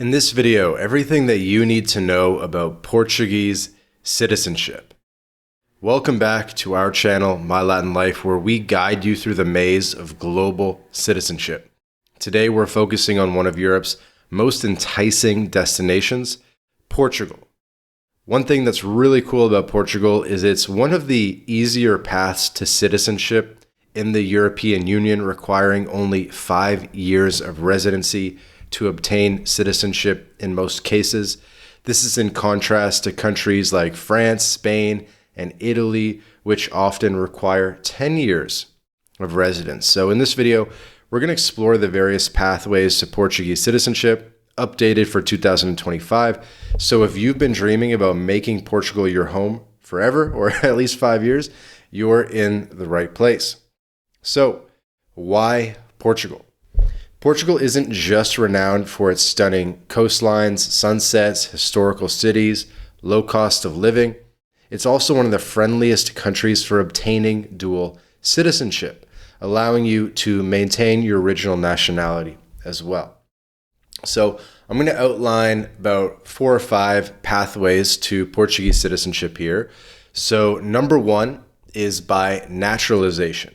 In this video, everything that you need to know about Portuguese citizenship. Welcome back to our channel, MyLatinLife, where we guide you through the maze of global citizenship. Today, we're focusing on one of Europe's most enticing destinations, Portugal. One thing that's really cool about Portugal is it's one of the easier paths to citizenship in the European Union, requiring only 5 years of residency to obtain citizenship in most cases. This is in contrast to countries like France, Spain, and Italy, which often require 10 years of residence. So in this video, we're going to explore the various pathways to Portuguese citizenship, updated for 2025. So if you've been dreaming about making Portugal your home forever, or at least 5 years, you're in the right place. So why Portugal? Portugal isn't just renowned for its stunning coastlines, sunsets, historical cities, low cost of living. It's also one of the friendliest countries for obtaining dual citizenship, allowing you to maintain your original nationality as well. So I'm going to outline about 4 or 5 pathways to Portuguese citizenship here. So number 1 is by naturalization.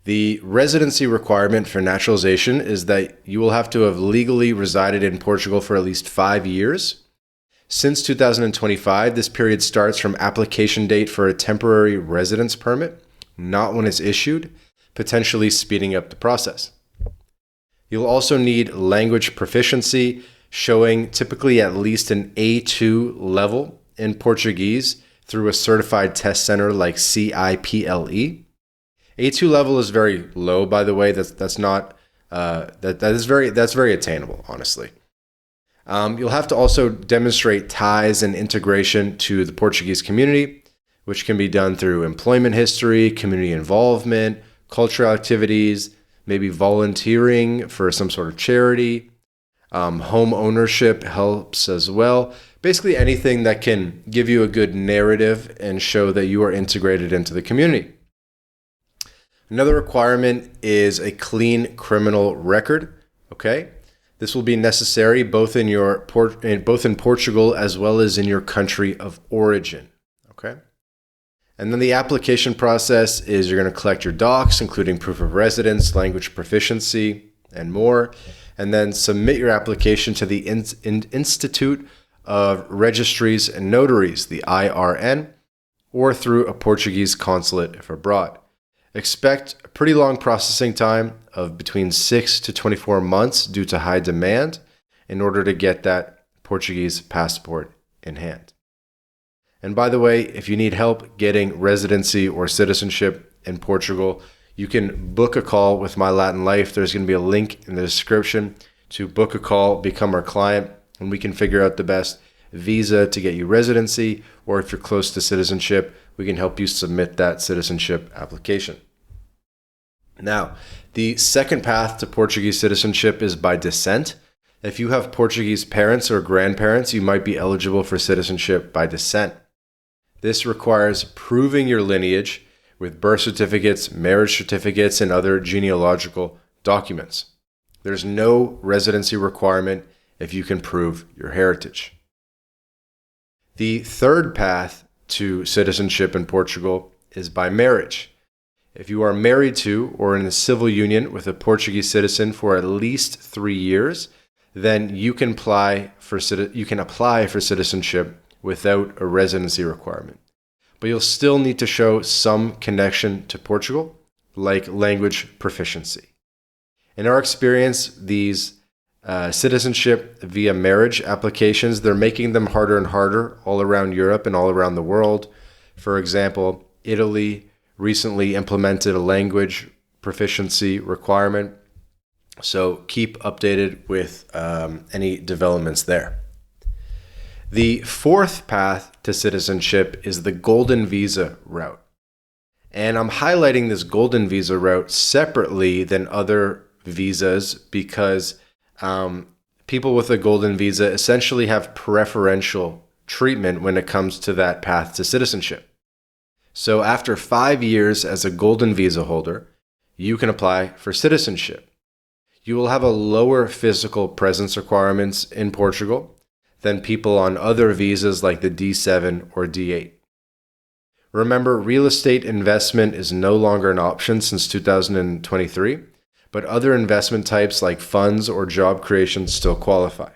The residency requirement for naturalization is that you will have to have legally resided in Portugal for at least 5 years. Since 2025, this period starts from application date for a temporary residence permit, not when it's issued, potentially speeding up the process. You'll also need language proficiency, showing typically at least an A2 level in Portuguese through a certified test center like CIPLE. A2 level is very low, by the way. That's very attainable, honestly. You'll have to also demonstrate ties and integration to the Portuguese community, which can be done through employment history, community involvement, cultural activities, maybe volunteering for some sort of charity. Home ownership helps as well. Basically anything that can give you a good narrative and show that you are integrated into the community. Another requirement is a clean criminal record. Okay, this will be necessary both in Portugal as well as in your country of origin. Okay, and then the application process is you're going to collect your docs, including proof of residence, language proficiency, and more, and then submit your application to the Institute of Registries and Notaries, the IRN, or through a Portuguese consulate if abroad. Expect a pretty long processing time of between 6 to 24 months due to high demand in order to get that Portuguese passport in hand. And by the way, if you need help getting residency or citizenship in Portugal, you can book a call with MyLatinLife. There's going to be a link in the description to book a call, become our client, and we can figure out the best visa to get you residency, or if you're close to citizenship, we can help you submit that citizenship application. Now, the second path to Portuguese citizenship is by descent. If you have Portuguese parents or grandparents, you might be eligible for citizenship by descent. This requires proving your lineage with birth certificates, marriage certificates, and other genealogical documents. There's no residency requirement if you can prove your heritage. The third path to citizenship in Portugal is by marriage. If you are married to or in a civil union with a Portuguese citizen for at least 3 years, then you can apply for citizenship without a residency requirement. But you'll still need to show some connection to Portugal, like language proficiency. In our experience, these citizenship via marriage applications, they're making them harder and harder all around Europe and all around the world. For example, Italy recently implemented a language proficiency requirement. So keep updated with any developments there. The fourth path to citizenship is the golden visa route. And I'm highlighting this golden visa route separately than other visas because people with a golden visa essentially have preferential treatment when it comes to that path to citizenship. So after 5 years as a golden visa holder, you can apply for citizenship. you will have a lower physical presence requirements in Portugal than people on other visas like the D7 or D8. Remember, real estate investment is no longer an option since 2023, but other investment types like funds or job creation still qualify.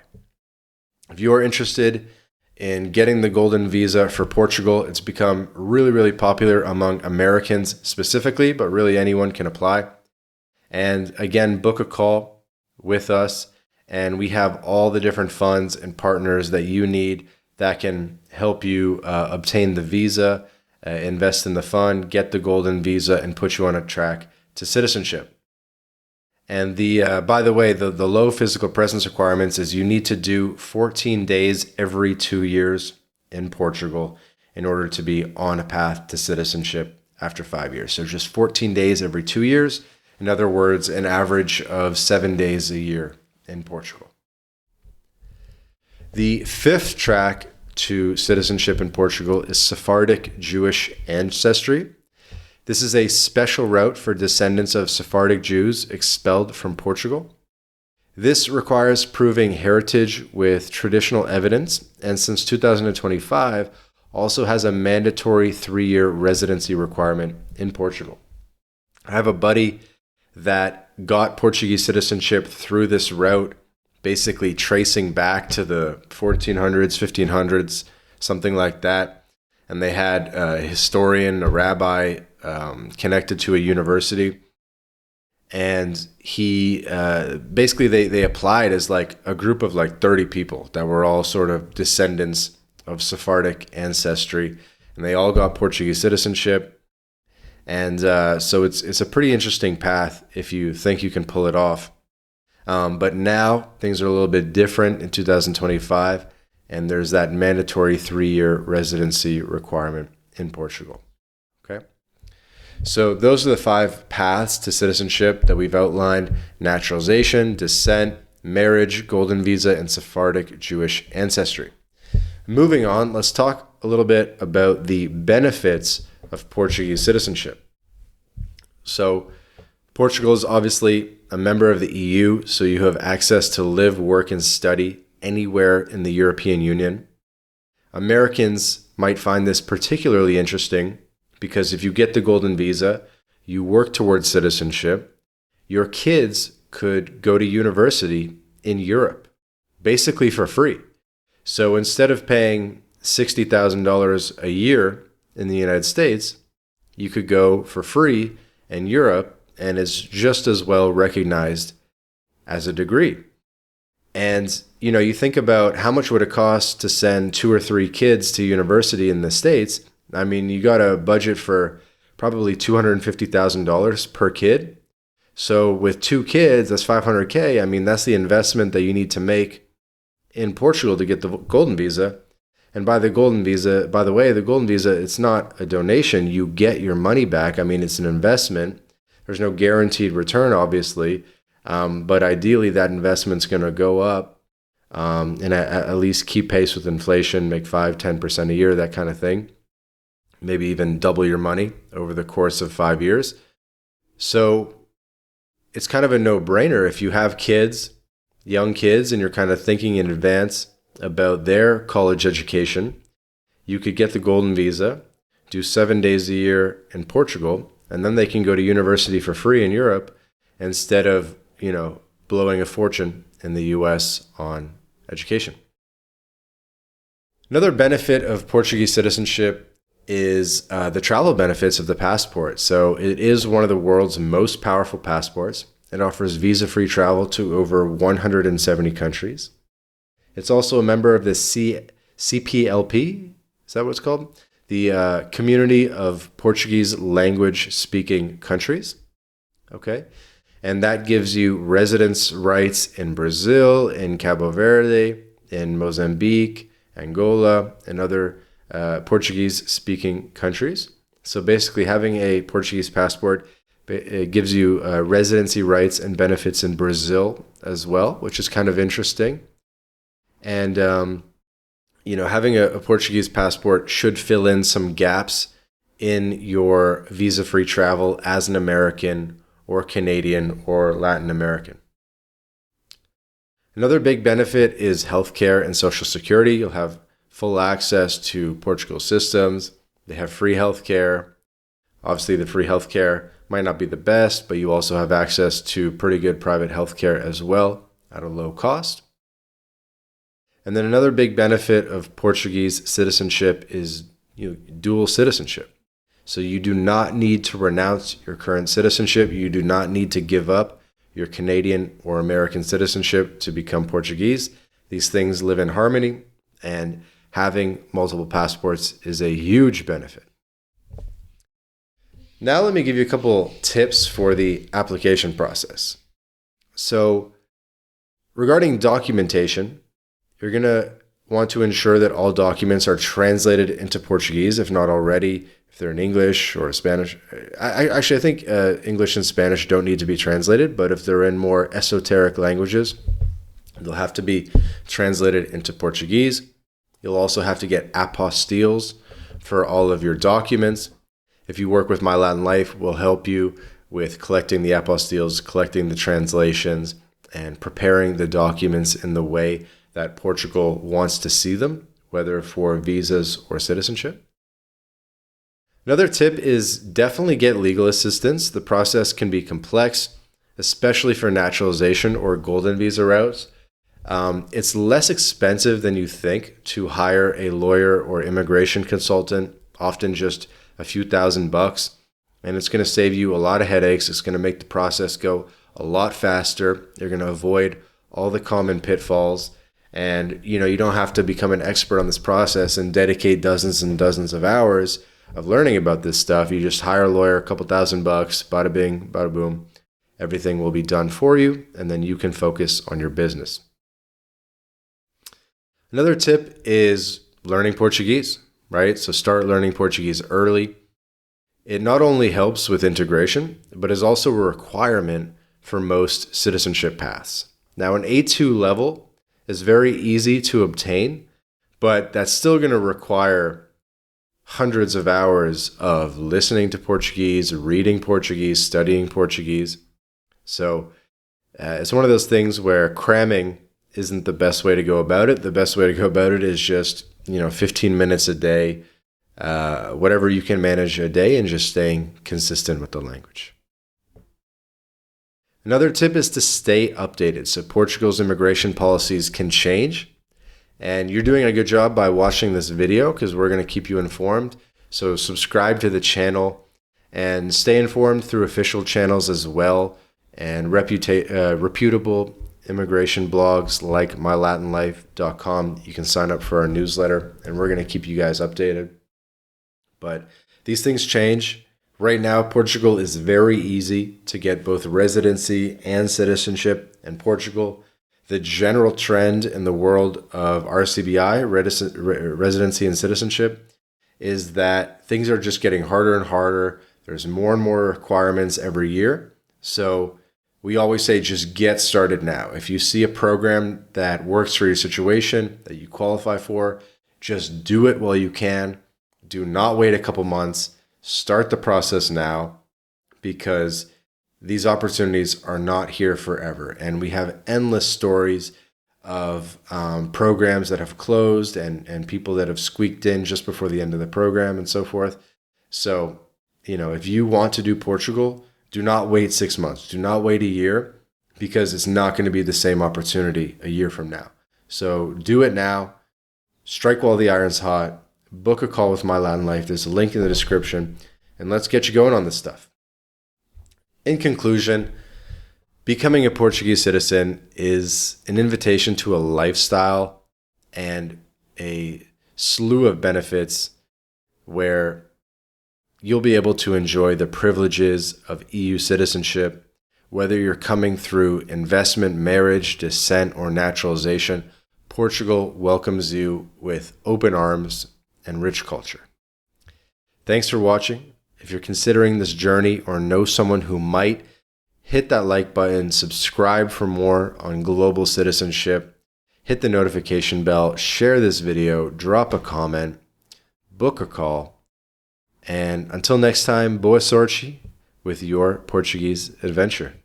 If you are interested in getting the golden visa for Portugal, it's become really, really popular among Americans specifically, but really anyone can apply. And again, book a call with us, and we have all the different funds and partners that you need that can help you obtain the visa, invest in the fund, get the golden visa, and put you on a track to citizenship. And by the way, the low physical presence requirements is you need to do 14 days every 2 years in Portugal in order to be on a path to citizenship after 5 years. So just 14 days every 2 years. In other words, an average of 7 days a year in Portugal. The fifth track to citizenship in Portugal is Sephardic Jewish ancestry. This is a special route for descendants of Sephardic Jews expelled from Portugal. This requires proving heritage with traditional evidence, and since 2025, also has a mandatory 3-year residency requirement in Portugal. I have a buddy that got Portuguese citizenship through this route, basically tracing back to the 1400s, 1500s, something like that. And they had a historian, a rabbi, connected to a university, and he basically they applied as like a group of like 30 people that were all sort of descendants of Sephardic ancestry, and they all got Portuguese citizenship. And so it's a pretty interesting path if you think you can pull it off. But now things are a little bit different in 2025, and there's that mandatory 3-year residency requirement in Portugal. Okay. So those are the 5 paths to citizenship that we've outlined: naturalization, descent, marriage, golden visa, and Sephardic Jewish ancestry. Moving on, let's talk a little bit about the benefits of Portuguese citizenship. So Portugal is obviously a member of the EU, so you have access to live, work, and study anywhere in the European Union. Americans might find this particularly interesting because if you get the golden visa, you work towards citizenship, your kids could go to university in Europe, basically for free. So instead of paying $60,000 a year in the United States, you could go for free in Europe, and it's just as well recognized as a degree. And, you think about how much would it cost to send 2 or 3 kids to university in the States. I mean, you got a budget for probably $250,000 per kid. So with 2 kids, that's $500K. I mean, that's the investment that you need to make in Portugal to get the golden visa. And by the way, the golden visa, it's not a donation. You get your money back. I mean, it's an investment. There's no guaranteed return, obviously. But ideally, that investment's going to go up and at least keep pace with inflation, make 5-10% a year, that kind of thing. Maybe even double your money over the course of 5 years. So it's kind of a no-brainer if you have kids, young kids, and you're kind of thinking in advance about their college education. You could get the golden visa, do 7 days a year in Portugal, and then they can go to university for free in Europe instead of, blowing a fortune in the US on education. Another benefit of Portuguese citizenship is the travel benefits of the passport. So it is one of the world's most powerful passports. It offers visa-free travel to over 170 countries. It's also a member of the CPLP, is that what it's called? The Community of Portuguese Language-Speaking Countries. Okay. And that gives you residence rights in Brazil, in Cabo Verde, in Mozambique, Angola, and other Portuguese-speaking countries. So basically having a Portuguese passport, it gives you residency rights and benefits in Brazil as well, which is kind of interesting. And, having a Portuguese passport should fill in some gaps in your visa-free travel as an American or Canadian or Latin American. Another big benefit is healthcare and social security. You'll have full access to Portugal systems. They have free healthcare. Obviously, the free healthcare might not be the best, but you also have access to pretty good private healthcare as well at a low cost. And then another big benefit of Portuguese citizenship is dual citizenship. So you do not need to renounce your current citizenship. You do not need to give up your Canadian or American citizenship to become Portuguese. These things live in harmony, and having multiple passports is a huge benefit. Now let me give you a couple tips for the application process. So regarding documentation, you're going to want to ensure that all documents are translated into Portuguese, if not already. If they're in English or Spanish, I think English and Spanish don't need to be translated, but if they're in more esoteric languages, they'll have to be translated into Portuguese. You'll also have to get apostilles for all of your documents. If you work with MyLatinLife, we'll help you with collecting the apostilles, collecting the translations, and preparing the documents in the way that Portugal wants to see them, whether for visas or citizenship. Another tip is definitely get legal assistance. The process can be complex, especially for naturalization or golden visa routes. It's less expensive than you think to hire a lawyer or immigration consultant, often just a few $1,000, and it's going to save you a lot of headaches. It's going to make the process go a lot faster. You're going to avoid all the common pitfalls, and you don't have to become an expert on this process and dedicate dozens and dozens of hours of learning about this stuff. You just hire a lawyer, a couple $1,000, bada bing, bada boom. Everything will be done for you, and then you can focus on your business. Another tip is learning Portuguese, right? So start learning Portuguese early. It not only helps with integration, but is also a requirement for most citizenship paths. Now, an A2 level is very easy to obtain, but that's still going to require hundreds of hours of listening to Portuguese, reading Portuguese, studying Portuguese. So it's one of those things where cramming isn't the best way to go about it. The best way to go about it is just 15 minutes a day, whatever you can manage a day, and just staying consistent with the language. Another tip is to stay updated. So Portugal's immigration policies can change, and you're doing a good job by watching this video because we're going to keep you informed. So subscribe to the channel and stay informed through official channels as well, and reputable immigration blogs like MyLatinLife.com. You can sign up for our newsletter, and we're going to keep you guys updated. But these things change. Right now, Portugal is very easy to get both residency and citizenship in Portugal. The general trend in the world of RCBI, residency and citizenship, is that things are just getting harder and harder. There's more and more requirements every year. So we always say just get started now. If you see a program that works for your situation, that you qualify for, just do it while you can. Do not wait a couple months. Start the process now, because these opportunities are not here forever. And we have endless stories of programs that have closed and people that have squeaked in just before the end of the program and so forth. So, if you want to do Portugal, do not wait 6 months. Do not wait a year, because it's not going to be the same opportunity a year from now. So do it now. Strike while the iron's hot. Book a call with MyLatinLife. There's a link in the description, and let's get you going on this stuff. In conclusion, becoming a Portuguese citizen is an invitation to a lifestyle and a slew of benefits where you'll be able to enjoy the privileges of EU citizenship, whether you're coming through investment, marriage, descent, or naturalization. Portugal welcomes you with open arms and rich culture. Thanks for watching. If you're considering this journey or know someone who might, hit that like button, subscribe for more on global citizenship, hit the notification bell, share this video, drop a comment, book a call, and until next time, boa sorte with your Portuguese adventure.